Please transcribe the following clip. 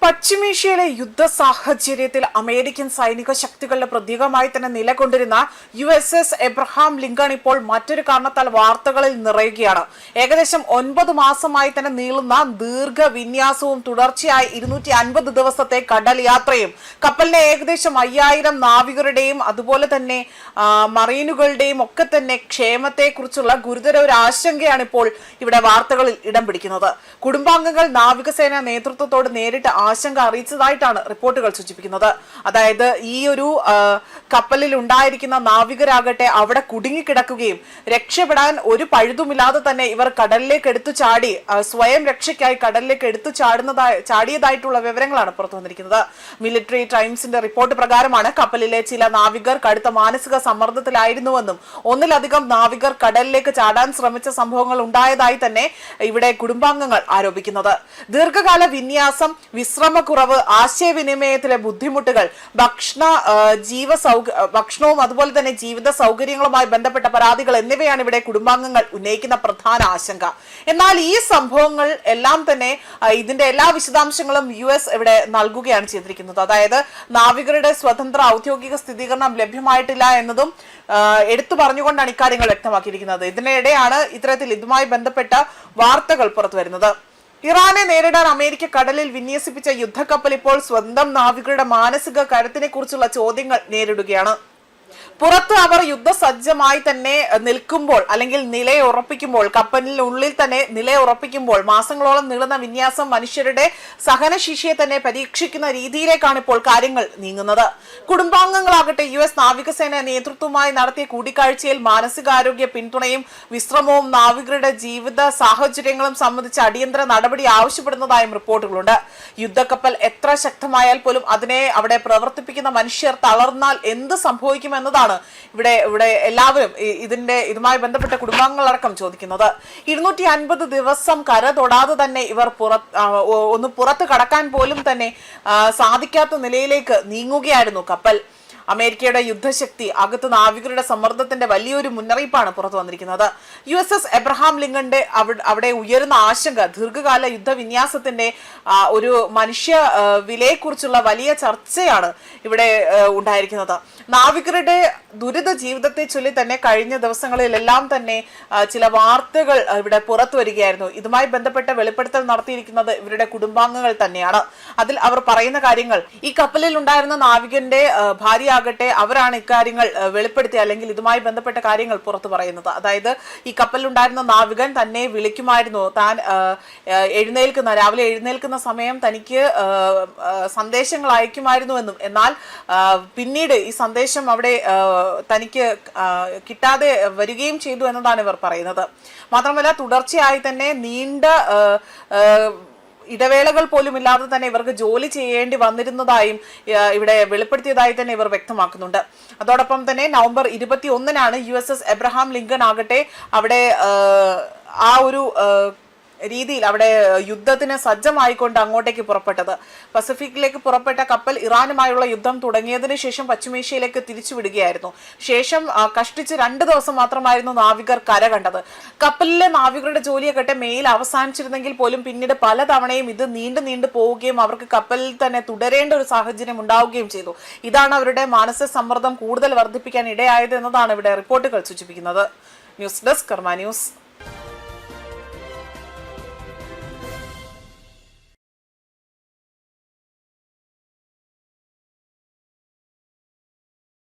പശ്ചിമേഷ്യയിലെ യുദ്ധ സാഹചര്യത്തിൽ അമേരിക്കൻ സൈനിക ശക്തികളുടെ പ്രതീകമായി തന്നെ നിലകൊണ്ടിരുന്ന USS എബ്രഹാം ലിങ്കൺ ഇപ്പോൾ മറ്റൊരു കാരണത്താൽ വാർത്തകളിൽ നിറയുകയാണ്. ഏകദേശം 9 മാസമായി തന്നെ നീളുന്ന ദീർഘവിന്യാസവും തുടർച്ചയായി 250 ദിവസത്തെ കടൽ യാത്രയും കപ്പലിലെ ഏകദേശം 5000 നാവികരുടെയും അതുപോലെ തന്നെ മറീനുകളുടെയും ഒക്കെ തന്നെ ക്ഷേമത്തെക്കുറിച്ചുള്ള ഗുരുതര ഒരു ആശങ്കയാണ് ഇപ്പോൾ ഇവിടെ വാർത്തകളിൽ ഇടം പിടിക്കുന്നത്. കുടുംബാംഗങ്ങൾ നാവികസേന നേതൃത്വത്തോട് നേരിട്ട് ആശങ്ക അറിയിച്ചതായിട്ടാണ് റിപ്പോർട്ടുകൾ സൂചിപ്പിക്കുന്നത്. അതായത് ഈ ഒരു കപ്പലിൽ ഉണ്ടായിരിക്കുന്ന നാവികരാകട്ടെ അവിടെ കുടുങ്ങിക്കിടക്കുകയും രക്ഷപ്പെടാൻ ഒരു പഴുതുമില്ലാതെ തന്നെ ഇവർ കടലിലേക്ക് എടുത്തു ചാടി സ്വയം രക്ഷയ്ക്കായി കടലിലേക്ക് എടുത്തു ചാടിയതായിട്ടുള്ള വിവരങ്ങളാണ് പുറത്തു വന്നിരിക്കുന്നത്. മിലിറ്ററി ടൈംസിന്റെ റിപ്പോർട്ട് പ്രകാരമാണ് കപ്പലിലെ ചില നാവികർ കടുത്ത മാനസിക സമ്മർദ്ദത്തിലായിരുന്നുവെന്നും ഒന്നിലധികം നാവികർ കടലിലേക്ക് ചാടാൻ ശ്രമിച്ച സംഭവങ്ങൾ ഉണ്ടായതായി തന്നെ ഇവിടെ കുടുംബാംഗങ്ങൾ ആരോപിക്കുന്നത്. ദീർഘകാല വിന്യാസം, വിശ്രമക്കുറവ്, ആശയവിനിമയത്തിലെ ബുദ്ധിമുട്ടുകൾ, ഭക്ഷണവും അതുപോലെ തന്നെ ജീവിത സൗകര്യങ്ങളുമായി ബന്ധപ്പെട്ട പരാതികൾ എന്നിവയാണ് ഇവിടെ കുടുംബാംഗങ്ങൾ ഉന്നയിക്കുന്ന പ്രധാന ആശങ്ക. എന്നാൽ ഈ സംഭവങ്ങൾ എല്ലാം തന്നെ ഇതിന്റെ എല്ലാ വിശദാംശങ്ങളും US ഇവിടെ നൽകുകയാണ് ചെയ്തിരിക്കുന്നത്. അതായത് നാവികരുടെ സ്വതന്ത്ര ഔദ്യോഗിക സ്ഥിരീകരണം ലഭ്യമായിട്ടില്ല എന്നതും എടുത്തു പറഞ്ഞുകൊണ്ടാണ് ഇക്കാര്യങ്ങൾ വ്യക്തമാക്കിയിരിക്കുന്നത്. ഇതിനിടെയാണ് ഇത്തരത്തിൽ ഇതുമായി ബന്ധപ്പെട്ട വാർത്തകൾ പുറത്തു വരുന്നത്. ഇറാനെ നേരിടാൻ അമേരിക്ക കടലിൽ വിന്യസിപ്പിച്ച യുദ്ധക്കപ്പൽ ഇപ്പോൾ സ്വന്തം നാവികരുടെ മാനസിക കരുത്തിനെ കുറിച്ചുള്ള ചോദ്യങ്ങൾ നേരിടുകയാണ്. പുറത്ത് അവർ യുദ്ധസജ്ജമായി തന്നെ നിൽക്കുമ്പോൾ അല്ലെങ്കിൽ നിലയുറപ്പിക്കുമ്പോൾ, കപ്പലിനുള്ളിൽ തന്നെ നിലയുറപ്പിക്കുമ്പോൾ മാസങ്ങളോളം നീളുന്ന വിന്യാസം മനുഷ്യരുടെ സഹനശേഷിയെ തന്നെ പരീക്ഷിക്കുന്ന രീതിയിലേക്കാണ് ഇപ്പോൾ കാര്യങ്ങൾ നീങ്ങുന്നത്. കുടുംബാംഗങ്ങളാകട്ടെ US നാവികസേന നേതൃത്വവുമായി നടത്തിയ കൂടിക്കാഴ്ചയിൽ മാനസികാരോഗ്യ പിന്തുണയും വിശ്രമവും നാവികരുടെ ജീവിത സാഹചര്യങ്ങളും സംബന്ധിച്ച് അടിയന്തര നടപടി ആവശ്യപ്പെടുന്നതായും റിപ്പോർട്ടുകളുണ്ട്. യുദ്ധക്കപ്പൽ എത്ര ശക്തമായാൽ പോലും അതിനെ അവിടെ പ്രവർത്തിപ്പിക്കുന്ന മനുഷ്യർ തളർന്നാൽ എന്ത് സംഭവിക്കുമെന്നതാണ് ഇവിടെ എല്ലാവരും ഇതുമായി ബന്ധപ്പെട്ട കുടുംബാംഗങ്ങളടക്കം ചോദിക്കുന്നത്. 250 ദിവസം കര തൊടാതെ തന്നെ ഇവർ പുറത്ത് കടക്കാൻ പോലും തന്നെ സാധിക്കാത്ത നിലയിലേക്ക് നീങ്ങുകയായിരുന്നു കപ്പൽ. അമേരിക്കയുടെ യുദ്ധശക്തി അകത്ത് നാവികരുടെ സമ്മർദ്ദത്തിന്റെ വലിയൊരു മുന്നറിയിപ്പാണ് പുറത്തു വന്നിരിക്കുന്നത്. USS എബ്രഹാം ലിങ്കന്റെ അവിടെ ഉയരുന്ന ആശങ്ക ദീർഘകാല യുദ്ധവിന്യാസത്തിന്റെ ഒരു മനുഷ്യ വിലയെക്കുറിച്ചുള്ള വലിയ ചർച്ചയാണ് ഇവിടെ ഉണ്ടായിരിക്കുന്നത്. നാവികരുടെ ദുരിത ജീവിതത്തെ ചൊല്ലി തന്നെ കഴിഞ്ഞ ദിവസങ്ങളിലെല്ലാം തന്നെ ചില വാർത്തകൾ ഇവിടെ പുറത്തു വരികയായിരുന്നു. ഇതുമായി ബന്ധപ്പെട്ട വെളിപ്പെടുത്തൽ നടത്തിയിരിക്കുന്നത് ഇവരുടെ കുടുംബാംഗങ്ങൾ തന്നെയാണ്. അതിൽ അവർ പറയുന്ന കാര്യങ്ങൾ, ഈ കപ്പലിൽ ഉണ്ടായിരുന്ന നാവികന്റെ ഭാര്യ ആകട്ടെ അവരാണ് ഇക്കാര്യങ്ങൾ വെളിപ്പെടുത്തി അല്ലെങ്കിൽ ഇതുമായി ബന്ധപ്പെട്ട കാര്യങ്ങൾ പുറത്തു പറയുന്നത്. അതായത് ഈ കപ്പലിലുണ്ടായിരുന്ന നാവികൻ തന്നെ വിളിക്കുമായിരുന്നു, താൻ രാവിലെ എഴുന്നേൽക്കുന്ന സമയം തനിക്ക് സന്ദേശങ്ങൾ അയക്കുമായിരുന്നുവെന്നും എന്നാൽ പിന്നീട് ഈ സന്ദേശം അവിടെ തനിക്ക് കിട്ടാതെ വരികയും ചെയ്തു എന്നതാണ് ഇവർ പറയുന്നത്. മാത്രമല്ല തുടർച്ചയായി തന്നെ നീണ്ട ഇടവേളകൾ പോലും ഇല്ലാതെ തന്നെ ഇവർക്ക് ജോലി ചെയ്യേണ്ടി വന്നിരുന്നതായും ഇവിടെ വെളിപ്പെടുത്തിയതായി തന്നെ ഇവർ വ്യക്തമാക്കുന്നുണ്ട്. അതോടൊപ്പം തന്നെ നവംബർ 21-നാണ് USS എബ്രഹാം ലിങ്കൺ ആകട്ടെ അവിടെ ആ ഒരു രീതിയിൽ അവിടെ യുദ്ധത്തിന് സജ്ജമായിക്കൊണ്ട് അങ്ങോട്ടേക്ക് പുറപ്പെട്ടത്. പസഫിക്കിലേക്ക് പുറപ്പെട്ട കപ്പൽ ഇറാനുമായുള്ള യുദ്ധം തുടങ്ങിയതിനു ശേഷം പശ്ചിമേഷ്യയിലേക്ക് തിരിച്ചുവിടുകയായിരുന്നു. ശേഷം കഷ്ടിച്ച് 2 ദിവസം മാത്രമായിരുന്നു നാവികർ കര കണ്ടത്. കപ്പലിലെ നാവികരുടെ ജോലിയാകട്ടെ മെയിൽ അവസാനിച്ചിരുന്നെങ്കിൽ പോലും പിന്നീട് പലതവണയും ഇത് നീണ്ടു പോവുകയും അവർക്ക് കപ്പലിൽ തന്നെ തുടരേണ്ട ഒരു സാഹചര്യം ഉണ്ടാവുകയും ചെയ്തു. ഇതാണ് അവരുടെ മാനസിക സമ്മർദ്ദം കൂടുതൽ വർദ്ധിപ്പിക്കാൻ ഇടയായത് എന്നതാണ് ഇവിടെ റിപ്പോർട്ടുകൾ സൂചിപ്പിക്കുന്നത്. ന്യൂസ് ഡെസ്ക് കർമ്മ ന്യൂസ്.